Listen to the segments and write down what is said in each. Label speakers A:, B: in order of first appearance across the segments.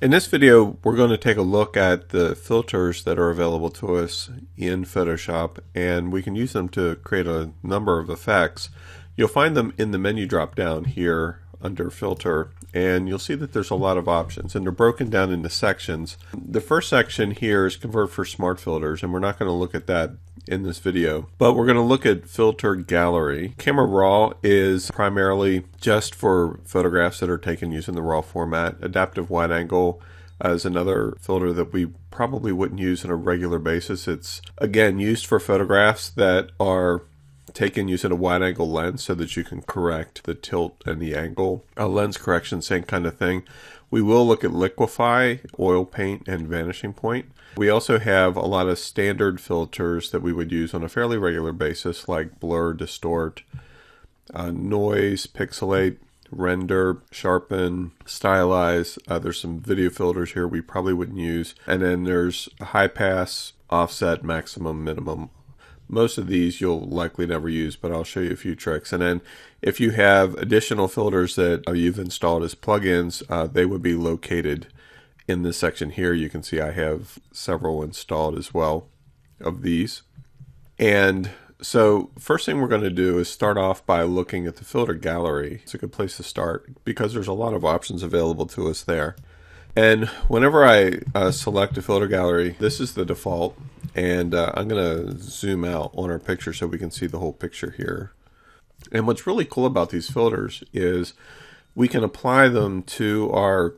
A: In this video, we're going to take a look at the filters that are available to us in Photoshop, and we can use them to create a number of effects. You'll find them in the menu drop down here under Filter, and you'll see that there's a lot of options, and they're broken down into sections. The first section here is Convert for Smart Filters, and we're not going to look at that in this video, but we're going to look at Filter Gallery. Camera Raw is primarily just for photographs that are taken using the RAW format. Adaptive Wide Angle is another filter that we probably wouldn't use on a regular basis. It's again used for photographs that are taken using a wide angle lens so that you can correct the tilt and the angle. Lens correction, same kind of thing. We will look at liquefy, oil paint, and vanishing point. We also have a lot of standard filters that we would use on a fairly regular basis, like blur, distort, noise, pixelate, render, sharpen, stylize. There's some video filters here we probably wouldn't use. And then there's high pass, offset, maximum, minimum. Most of these you'll likely never use, but I'll show you a few tricks. And then if you have additional filters that you've installed as plugins, they would be located in this section here. You can see I have several installed as well of these. And so first thing we're going to do is start off by looking at the filter gallery. It's a good place to start because there's a lot of options available to us there. And whenever I select a filter gallery, this is the default, and I'm going to zoom out on our picture so we can see the whole picture here. And what's really cool about these filters is we can apply them to our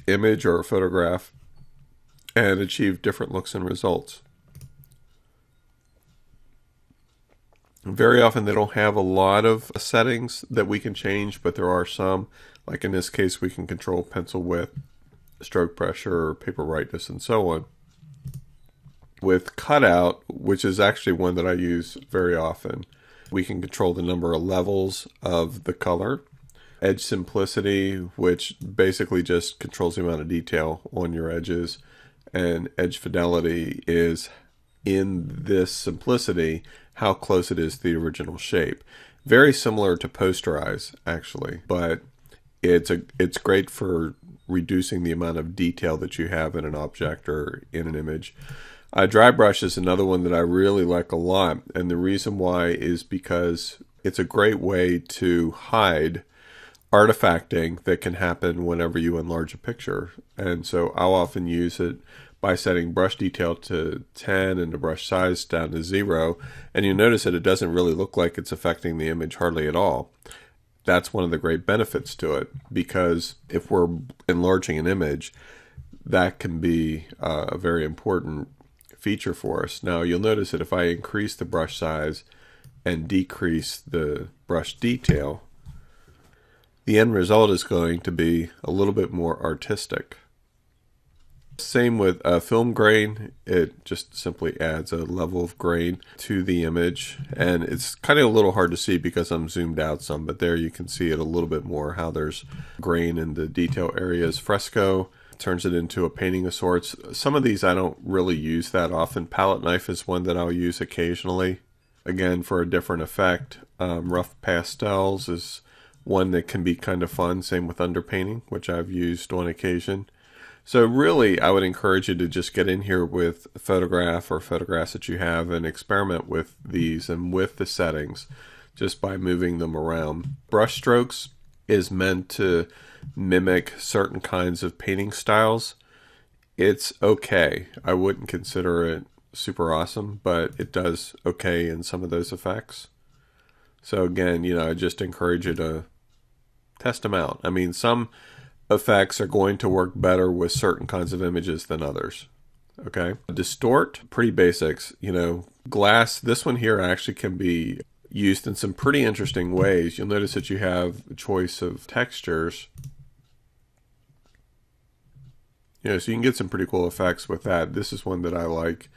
A: image or photograph and achieve different looks and results. Very often they don't have a lot of settings that we can change, but there are some. Like in this case, we can control pencil width, stroke pressure, paper brightness, and so on. With cutout, which is actually one that I use very often, we can control the number of levels of the color. Edge simplicity, which basically just controls the amount of detail on your edges. And edge fidelity is, in this simplicity, how close it is to the original shape. Very similar to posterize, actually, but it's great for reducing the amount of detail that you have in an object or in an image. Dry brush is another one that I really like a lot, and the reason why is because it's a great way to hide artifacting that can happen whenever you enlarge a picture. And so I'll often use it by setting brush detail to 10 and the brush size down to 0, and you'll notice that it doesn't really look like it's affecting the image hardly at all. That's one of the great benefits to it, because if we're enlarging an image, that can be a very important feature for us. Now you'll notice that if I increase the brush size and decrease the brush detail, the end result is going to be a little bit more artistic. Same with film grain. It just simply adds a level of grain to the image, and it's kind of a little hard to see because I'm zoomed out some, but there you can see it a little bit more, how there's grain in the detail areas. Fresco turns it into a painting of sorts. Some of these I don't really use that often. Palette knife is one that I'll use occasionally, again for a different effect. Rough pastels is one that can be kind of fun. Same with underpainting, which I've used on occasion. So really, I would encourage you to just get in here with a photograph or photographs that you have and experiment with these and with the settings just by moving them around. Brush strokes is meant to mimic certain kinds of painting styles. It's okay. I wouldn't consider it super awesome, but it does okay in some of those effects. So again, I just encourage you to test them out. I mean, some effects are going to work better with certain kinds of images than others. Okay. Distort, pretty basics. Glass, this one here actually can be used in some pretty interesting ways. You'll notice that you have a choice of textures. So you can get some pretty cool effects with that. This is one that I like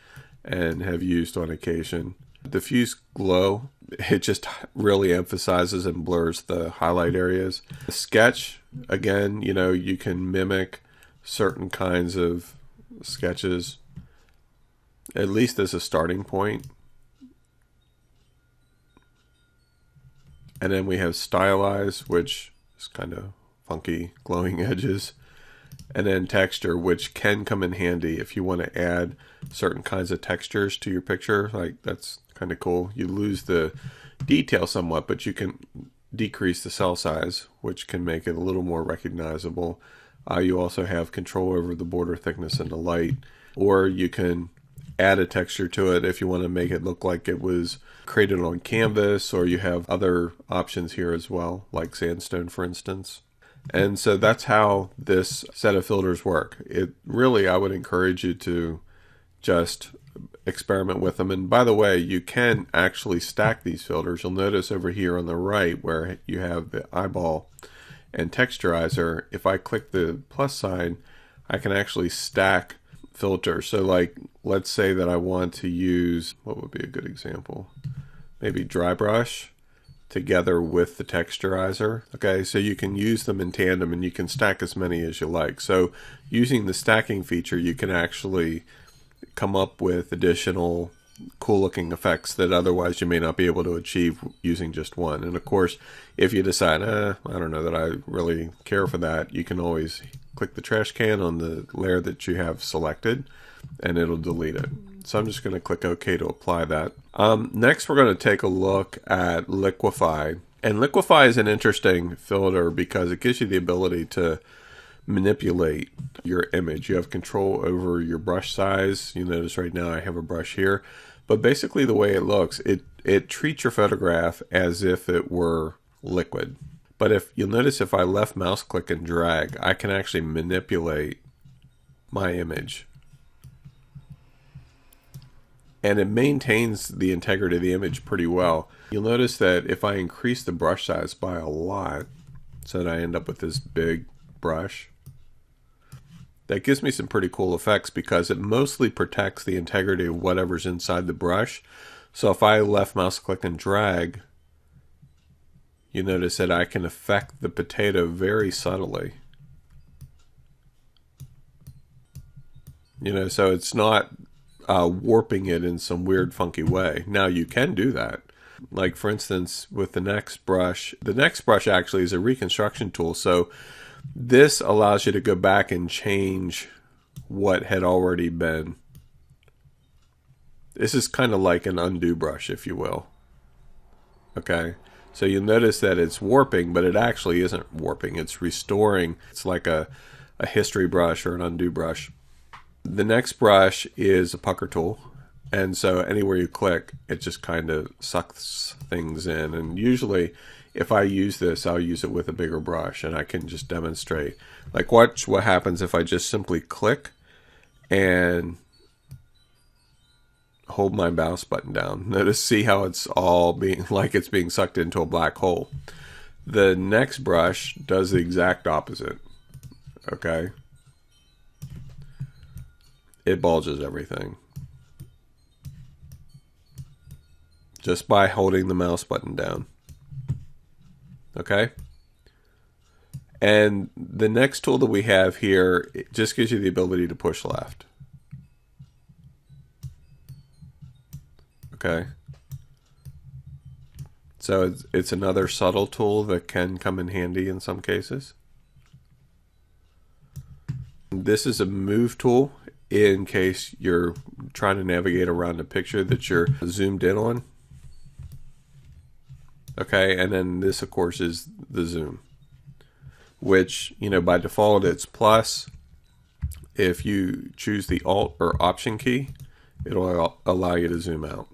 A: and have used on occasion. Diffuse glow, it just really emphasizes and blurs the highlight areas. The sketch, again, you can mimic certain kinds of sketches, at least as a starting point. And then we have stylize, which is kind of funky glowing edges. and then texture, which can come in handy if you want to add certain kinds of textures to your picture. Like, that's kind of cool. You lose the detail somewhat, but you can decrease the cell size, which can make it a little more recognizable. You also have control over the border thickness and the light, or you can add a texture to it if you want to make it look like it was created on canvas, or you have other options here as well, like sandstone, for instance. And so that's how this set of filters work. It really, I would encourage you to just experiment with them. And by the way, you can actually stack these filters. You'll notice over here on the right where you have the eyeball and texturizer. If I click the plus sign, I can actually stack filters. So like, let's say that I want to use, what would be a good example? Maybe dry brush together with the texturizer. Okay, so you can use them in tandem and you can stack as many as you like. So using the stacking feature, you can actually come up with additional cool looking effects that otherwise you may not be able to achieve using just one. And of course, if you decide, I don't know that I really care for that, you can always click the trash can on the layer that you have selected and it'll delete it. So I'm just going to click OK to apply that. Next, we're going to take a look at Liquify. And Liquify is an interesting filter because it gives you the ability to manipulate your image. You have control over your brush size. You notice right now I have a brush here. But basically the way it looks, it treats your photograph as if it were liquid. But if you'll notice, if I left mouse click and drag, I can actually manipulate my image. And it maintains the integrity of the image pretty well. You'll notice that if I increase the brush size by a lot, so that I end up with this big brush, that gives me some pretty cool effects because it mostly protects the integrity of whatever's inside the brush. So if I left mouse click and drag, you notice that I can affect the potato very subtly. You know, so it's not warping it in some weird funky way. Now you can do that. Like for instance, with the next brush actually is a reconstruction tool. So this allows you to go back and change what had already been. This is kind of like an undo brush, if you will. Okay, so you'll notice that it's warping, but it actually isn't warping. It's restoring. It's like a history brush or an undo brush. The next brush is a pucker tool. And so anywhere you click, it just kind of sucks things in. And usually if I use this, I'll use it with a bigger brush and I can just demonstrate. Like watch what happens if I just simply click and hold my mouse button down. Notice, see how it's all being like it's being sucked into a black hole. The next brush does the exact opposite. Okay. It bulges everything. Just by holding the mouse button down. Okay. And the next tool that we have here, it just gives you the ability to push left. Okay. So it's another subtle tool that can come in handy in some cases. This is a move tool in case you're trying to navigate around a picture that you're zoomed in on. Okay, and then this of course is the zoom, which, you know, by default it's plus. If you choose the Alt or Option key, it'll allow you to zoom out.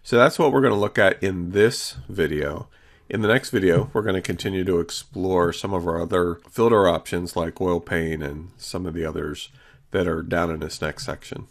A: So that's what we're going to look at in this video. In the next video, we're going to continue to explore some of our other filter options like oil paint and some of the others that are down in this next section.